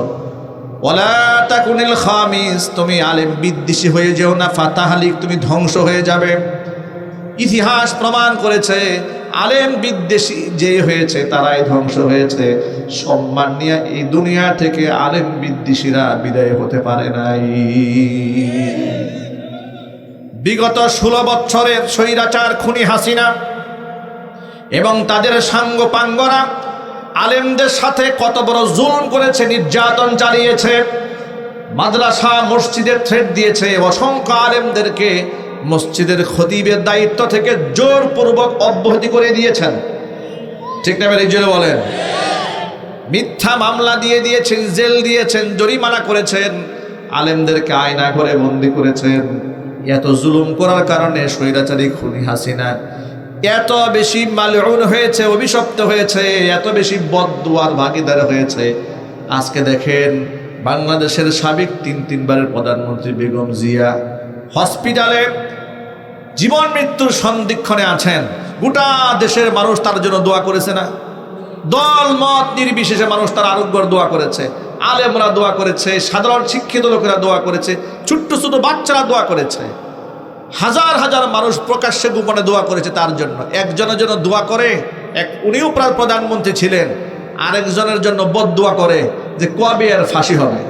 ওয়ালা তাকুনিল খামিস, তুমি আলেম বিদ্বেষী হয়ে যেও না, ফাতাহালিক, তুমি ধ্বংস হয়ে যাবে। ইতিহাস প্রমাণ করেছে আলেম বিদ্বেষী যে হয়েছে তারাই ধ্বংস হয়েছে। সম্মান নিয়ে এই দুনিয়া থেকে আলেম বিদ্বেষীরা বিদায় হতে পারে নাই। বিগত 16 বছরের স্বৈরাচার খুনি হাসিনা এবং তাদের সাঙ্গপাঙ্গরা আলেমদের সাথে কত বড় জুলুম করেছে, নির্যাতন চালিয়েছে, মাদ্রাসা মসজিদের থ্রেট দিয়েছে, অসংখ্য আলেমদেরকে মসজিদের খতিবের দায়িত্ব থেকে জোরপূর্বক অব্যাহতি করে দিয়েছেন। ঠিক না বেঠিক জোরে বলেন? মিথ্যা মামলা দিয়ে দিয়েছেন, জেল দিয়েছেন, জরিমানা করেছেন, আলেমদেরকে আয়না করে বন্দি করেছেন। এত জুলুম করার কারণে স্বৈরাচারী খুনি হাসিনা এত বেশি মালউন হয়েছে, অভিশপ্ত হয়েছে, এত বেশি বদদুয়ার ভাগীদার হয়েছে। আজকে দেখেন বাংলাদেশের সাবেক 3 বারের প্রধানমন্ত্রী বেগম জিয়া হসপিটালে জীবন মৃত্যুর সন্ধিক্ষণে আছেন। গোটা দেশের মানুষ তার জন্য দোয়া করেছে না? দল মত নির্বিশেষে মানুষ তার আরোগ্যর দোয়া করেছে, আলেমরা দোয়া করেছে, সাধারণ শিক্ষিত লোকেরা দোয়া করেছে, ছোট্ট ছোট বাচ্চারা দোয়া করেছে, হাজার হাজার মানুষ প্রকাশ্যে গোপনে দোয়া করেছে তার জন্য। একজনের জন্য দোয়া করে, উনিও প্রধানমন্ত্রী ছিলেন, আরেকজনের জন্য বদদুয়া করে যে কবে এর ফাঁসি হবে।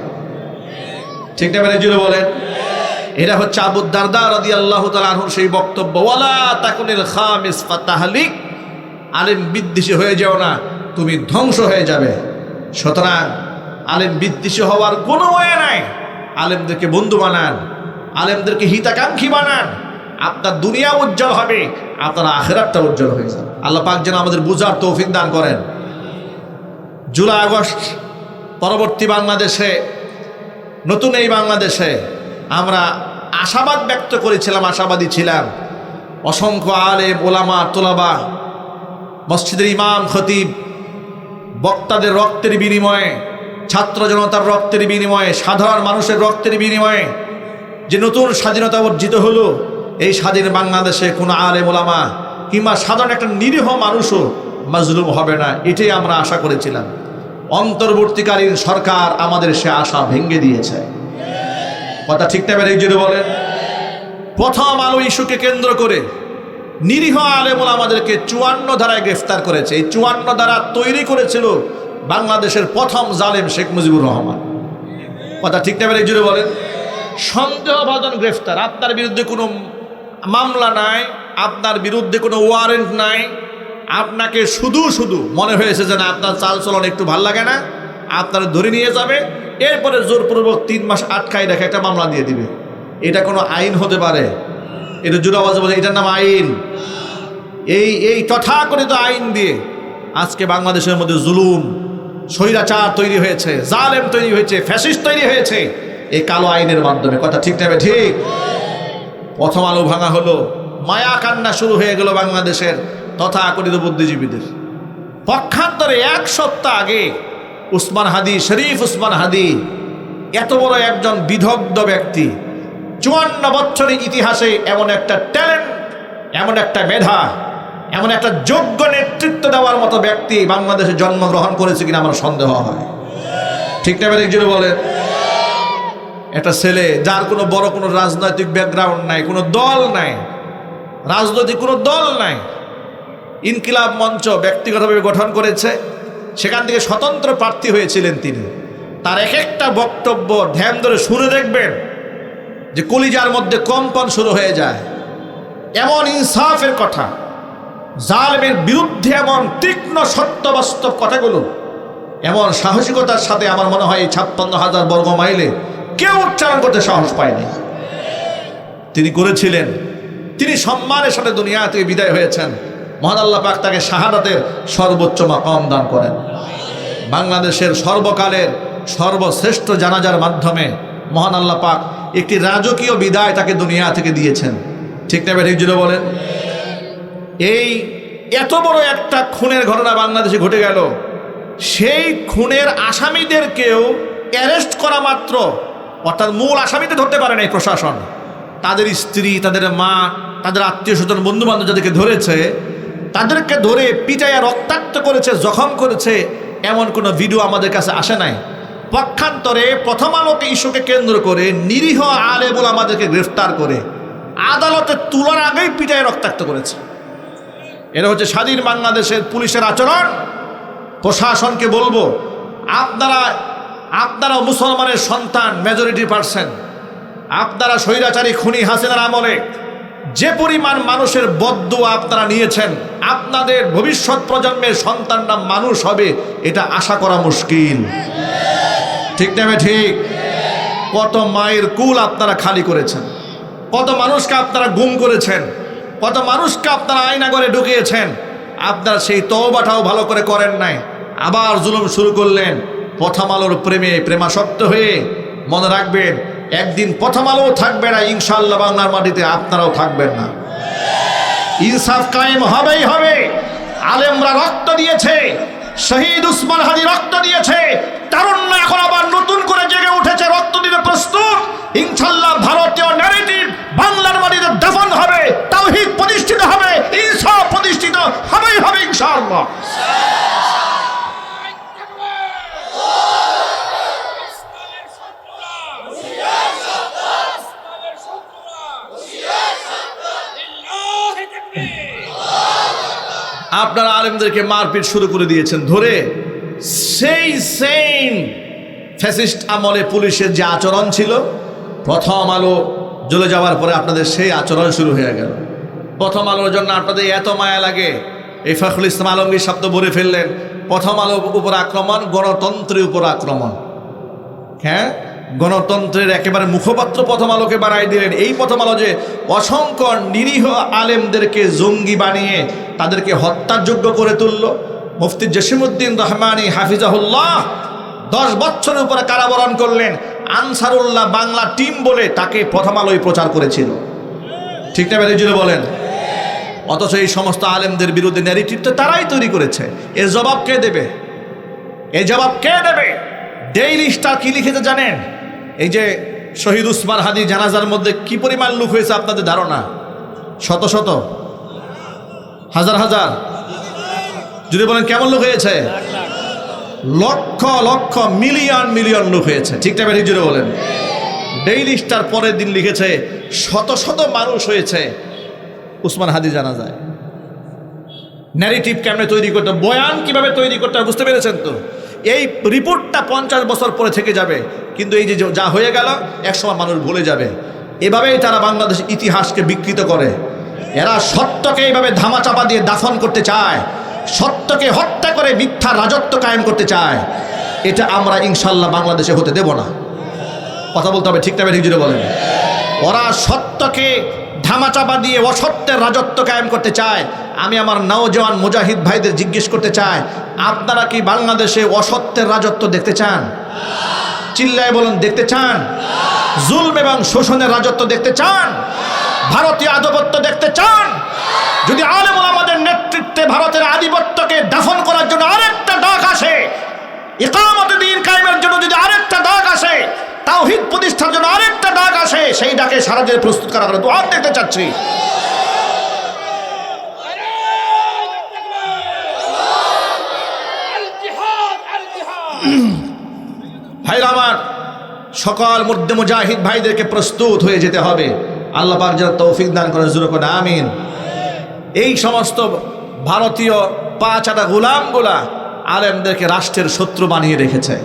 ঠিক না মেরে জুড়ে বলেন? এটা হচ্ছে আবু দারদা রাদিয়াল্লাহু তাআলা আনহুর সেই বক্তব্য, ওয়ালা তাকুনিল খামিস ফাতাহলিক, আলেম বিদ্বেষী হয়ে যাও না, তুমি ধ্বংস হয়ে যাবে। সুতরাং আলেম বিদ্বেষী হওয়ার কোনো ওয়ে নাই। আলেমদেরকে বন্ধু বানান, আলেমদেরকে হিতাকাঙ্ক্ষী বানান, আপনার দুনিয়া উজ্জ্বল হবে, আপনার আখিরাতটা উজ্জ্বল হয়ে যাবে। আল্লাহ পাক যেন আমাদের বুঝার তৌফিক দান করেন। জুলাই আগস্ট পরবর্তী বাংলাদেশে, নতুন এই বাংলাদেশে আমরা আশাবাদ ব্যক্ত করেছিলাম, আশাবাদী ছিলাম। অসংখ্য আলেম, ওলামা, তোলাবা, মসজিদের ইমাম, খতিব, বক্তাদের রক্তের বিনিময়ে, ছাত্র জনতার রক্তের বিনিময়ে, সাধারণ মানুষের রক্তের বিনিময়ে যে নতুন স্বাধীনতা অর্জিত হলো, এই স্বাধীন বাংলাদেশে কোনো আলেম, ওলামা কিংবা সাধারণ একটা নিরীহ মানুষও মাজলুম হবে না, এটাই আমরা আশা করেছিলাম। অন্তর্বর্তীকালীন সরকার আমাদের সে আশা ভেঙে দিয়েছে। কথা ঠিক না বের জুড়ে বলেন? প্রথম আলো ইস্যুকে কেন্দ্র করে নিরীহ আলেম ওলামাদেরকে 54 ধারায় গ্রেফতার করেছে। এই 54 ধারা তৈরি করেছিল বাংলাদেশের প্রথম জালেম শেখ মুজিবুর রহমান। কথা ঠিক না বের জুড়ে বলেন? সন্দেহভাজন গ্রেফতার, আপনার বিরুদ্ধে কোনো মামলা নাই, আপনার বিরুদ্ধে কোনো ওয়ারেন্ট নাই, আপনাকে শুধু শুধু মনে হয়েছে যে না আপনার চাল চলন একটু ভাল লাগে না, আপনারা ধরে নিয়ে যাবে, এরপরে জোরপূর্বক 3 মাস আটকাই রেখে একটা মামলা দিয়ে দিবে। এটা কোনো আইন হতে পারে? এটা জোর আওয়াজে বলে এটার নাম আইন। এই তথাকথিত আইন দিয়ে আজকে বাংলাদেশের মধ্যে জুলুম, স্বৈরাচার তৈরি হয়েছে, জালেম তৈরি হয়েছে, ফ্যাসিস্ট তৈরি হয়েছে এই কালো আইনের মাধ্যমে। কথা ঠিক নেবে? ঠিক। প্রথম আলো ভাঙা হলো, মায়া কান্না শুরু হয়ে গেল বাংলাদেশের তথাকথিত বুদ্ধিজীবীদের। পক্ষান্তরে 1 সপ্তাহ আগে উসমান হাদি, শরীফ উসমান হাদি, এত বড় একজন বিদগ্ধ ব্যক্তি, 54 বছরের ইতিহাসে এমন একটা ট্যালেন্ট, এমন একটা মেধা, এমন একটা যোগ্য নেতৃত্ব দেওয়ার মতো ব্যক্তি বাংলাদেশে জন্মগ্রহণ করেছে কিনা আমার সন্দেহ হয়। ঠিক না? একজনে বলেন, একটা ছেলে যার কোনো বড় কোনো রাজনৈতিক ব্যাকগ্রাউন্ড নাই, কোনো দল নাই, রাজনৈতিক কোনো দল নাই, ইনকিলাব মঞ্চ ব্যক্তিগতভাবে গঠন করেছে, সেখান থেকে স্বতন্ত্র প্রার্থী হয়েছিলেন তিনি। তার এক একটা বক্তব্য ধ্যান ধরে শুনে দেখবেন যে কলিজার মধ্যে কম্পন শুরু হয়ে যায়। এমন ইনসাফের কথা, জালেমের বিরুদ্ধে এমন তীক্ষ্ণ সত্য বাস্তব কথাগুলো এমন সাহসিকতার সাথে আমার মনে হয় 56,000 বর্গ মাইলে কেউ উচ্চারণ করতে সাহস পায়নি। তিনি করেছিলেন। তিনি সম্মানের সাথে দুনিয়া থেকে বিদায় হয়েছেন। মহান আল্লাহ পাক তাকে শাহাদাতের সর্বোচ্চ মাকাম দান করেন। বাংলাদেশের সর্বকালের সর্বশ্রেষ্ঠ জানাজার মাধ্যমে মহান আল্লাহ পাক একটি রাজকীয় বিদায় তাকে দুনিয়া থেকে দিয়েছেন। ঠিক না? ঠিক জুড়ে বলেন। এই এত বড় একটা খুনের ঘটনা বাংলাদেশে ঘটে গেল, সেই খুনের আসামিদেরকেও অ্যারেস্ট করা মাত্র, অর্থাৎ মূল আসামিতে ধরতে পারে নাই প্রশাসন, তাদের স্ত্রী, তাদের মা, তাদের আত্মীয় স্বজন, বন্ধু বান্ধব যাদেরকে ধরেছে তাদেরকে ধরে পিটাইয়া রক্তাক্ত করেছে, জখম করেছে, এমন কোনো ভিডিও আমাদের কাছে আসে নাই। পক্ষান্তরে প্রথম আলোকে ইস্যুকে কেন্দ্র করে নিরীহ আলেমুল আমাদেরকে গ্রেফতার করে আদালতে তোলার আগেই পিটাইয়া রক্তাক্ত করেছে। এটা হচ্ছে স্বাধীন বাংলাদেশের পুলিশের আচরণ। প্রশাসনকে বলবো, আপনারা মুসলমানের সন্তান, মেজরিটি পার্সেন্ট, আপনারা স্বৈরাচারী খুনি হাসিনার আমলে যে পরিমাণ মানুষের বদদুয়া আপনারা নিয়েছেন, আপনাদের ভবিষ্যৎ প্রজন্মের সন্তানরা মানুষ হবে এটা আশা করা মুশকিল। ঠিক না? ঠিক। কত মায়ের কুল আপনারা খালি করেছেন, কত মানুষকে আপনারা গুম করেছেন, কত মানুষকে আপনারা আয়নাঘরে ঢুকিয়েছেন। আপনারা সেই তওবাটাও ভালো করে করেন নাই, আবার জুলুম শুরু করলেন। প্রথম আলোর প্রেমে প্রেমাসক্ত হয়ে মনে রাখবেন, একদিন প্রথম আলো থাকবে না, ইনশাআল্লাহ বাংলার মাটিতে আপনারাও থাকবেন না। ইনসাফ কায়েম হবেই হবে। আলেমরা রক্ত দিয়েছে, শহীদ উসমান হাদি রক্ত দিয়েছে, তারুণ্য এখন আবার নতুন করে জেগে উঠেছে, রক্ত দিতে প্রস্তুত। ইনশাআল্লাহ ভারতীয় ন্যারেটিভ বাংলার মাটিতে দাফন হবে, তাওহীদ প্রতিষ্ঠিত হবে, ইনসাফ প্রতিষ্ঠিত হবেই হবে ইনশাআল্লাহ। আপনারা আলেমদেরকে মারপিট শুরু করে দিয়েছেন, ধরে সেই সেম ফ্যাসিস্ট আমলে পুলিশের যে আচরণ ছিল, প্রথম আলো জ্বলে যাওয়ার পরে আপনাদের সেই আচরণ শুরু হয়ে গেল। প্রথম আলোর জন্য আপনাদের এত মায়া লাগে, এই ফখরুল ইসলাম আলমগীর শব্দ বলে ফেললেন, প্রথম আলোর উপর আক্রমণ, গণতন্ত্রের উপর আক্রমণ। হ্যাঁ, গণতন্ত্রের একেবারে মুখপাত্র প্রথম আলোকে বাড়াই দিলেন। এই প্রথম আলো যে অসংখ্য নিরীহ আলেমদেরকে জঙ্গি বানিয়ে তাদেরকে হত্যাযোগ্য করে তুলল। মুফতি জসিমউদ্দিন রহমানী হাফিজাহুল্লাহ 10 বছরের উপরে কারাবরণ করলেন। আনসারুল্লাহ বাংলা টিম বলে তাকে প্রথম আলোয় প্রচার করেছিল। ঠিক না বেরিয়ে বলেন? অথচ এই সমস্ত আলেমদের বিরুদ্ধে ন্যারেটিভ তো তারাই তৈরি করেছে। এর জবাব কে দেবে? এই জবাব কে দেবে? ডেইলি স্টার কি লিখেছে জানেন? এই যে শহীদ উসমান হাদি জানাজার মধ্যে কি পরিমাণ লোক হয়েছে আপনাদের ধারণা? শত শত, হাজার হাজার, যদি বলেন কেমন লোক হয়েছে? লক্ষ লক্ষ, মিলিয়ন মিলিয়ন লোক হয়েছে। ঠিক না বেরিয়ে জুড়ে বলেন? ডেইলি স্টার পরের দিন লিখেছে শত শত মানুষ হয়েছে উসমান হাদি জানাজায়। ন্যারেটিভ কেমনে তৈরি করতে, বয়ান কিভাবে তৈরি করতে হয় বুঝতে পেরেছেন তো? এই রিপোর্টটা 50 বছর পরে থেকে যাবে, কিন্তু এই যে যা হয়ে গেল একসময় মানুষ ভুলে যাবে। এভাবেই তারা বাংলাদেশ ইতিহাসকে বিকৃত করে। এরা সত্যকে এইভাবে ধামাচাপা দিয়ে দাফন করতে চায়, সত্যকে হত্যা করে মিথ্যা রাজত্ব কায়েম করতে চায়। এটা আমরা ইনশাল্লাহ বাংলাদেশে হতে দেব না। কথা বলতে হবে, ঠিক না বেঠিক জুড়ে বলেন? ওরা সত্যকে ধামাচাপা দিয়ে অসত্যের রাজত্ব কায়েম করতে চায়। আমি আমার নওজওয়ান মুজাহিদ ভাইদের জিজ্ঞেস করতে চাই, আপনারা কি বাংলাদেশে অসত্যের রাজত্ব দেখতে চান? চিল্লায় বলুন, দেখতে চান? জুলম এবং শোষণের রাজত্ব দেখতে চান? ভারতীয় আধিপত্য দেখতে চান? যদি আলেম ওলামাদের নেতৃত্বে ভারতের আধিপত্যকে দাফন করার জন্য আরেকটা ডাক আসে, ইকামতে দ্বীন কায়েমের জন্য যদি আরেকটা ডাক আসে, তাওহীদ প্রতিষ্ঠার জন্য আরেকটা ডাক আসে, সেই ডাকে সারা দেশে প্রস্তুত করা হবে। দোয়া দেখতে চাচ্ছি। ভাইরা আমার, সকল মুর্দে মুজাহিদ ভাইদেরকে প্রস্তুত হয়ে যেতে হবে। আল্লাহ পাক যেন তৌফিক দান করেন, জোরে করে আমিন। এই সমস্ত ভারতীয় পাঁচাটা গোলামগুলা আলেমদেরকে রাষ্ট্রের শত্রু বানিয়ে রেখেছে।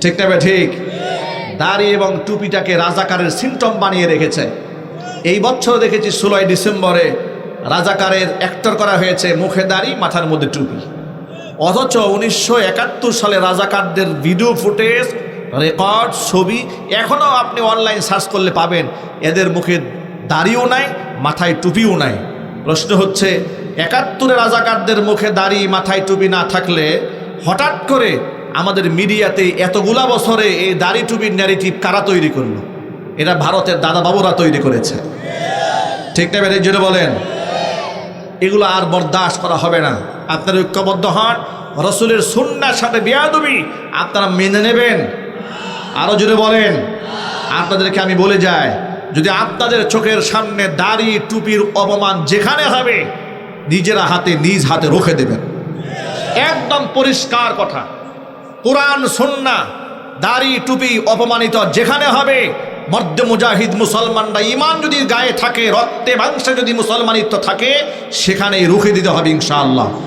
ঠিক না ঠিক? দাড়ি এবং টুপিটাকে রাজাকারের সিমটম বানিয়ে রেখেছে। এই বছর দেখেছি 16 ডিসেম্বরে রাজাকারের অ্যাক্টর করা হয়েছে, মুখে দাড়ি, মাথার মধ্যে টুপি। অথচ 1971 সালে রাজাকারদের ভিডিও ফুটেজ, রেকর্ড, ছবি এখনও আপনি অনলাইন সার্চ করলে পাবেন। এদের মুখে দাড়িও নাই, মাথায় টুপিও নাই। প্রশ্ন হচ্ছে, 71 রাজাকারদের মুখে দাড়ি, মাথায় টুপি না থাকলে হঠাৎ করে আমাদের মিডিয়াতে এতগুলা বছরে এই দাড়ি টুপির ন্যারেটিভ কারা তৈরি করলো? এটা ভারতের দাদা বাবুরা তৈরি করেছে। ঠিক না বেরিয়ে জোরে বলেন? এগুলো আর বরদাস্ত করা হবে না। আপনারা ঐক্যবদ্ধ হন, রসুলের সুন্নাহর সাথে বেয়াদবি আপনারা মেনে নেবেন। আরো জোরে বলেন। আপনাদেরকে আমি বলে যাই, যদি আপনাদের চোখের সামনে দাড়ি টুপির অপমান যেখানে হবে, নিজেরা নিজ হাতে রুখে দেবেন। একদম পরিষ্কার কথা। কুরআন সুন্নাহ, দাড়ি টুপি অপমানিত যেখানে হবে, মর্দে মুজাহিদ মুসলমানরা ঈমান যদি গায়ে থাকে, রক্তে মাংসে যদি মুসলমানিত্ব থাকে, সেখানেই রুখে দিতে হবে ইনশাআল্লাহ।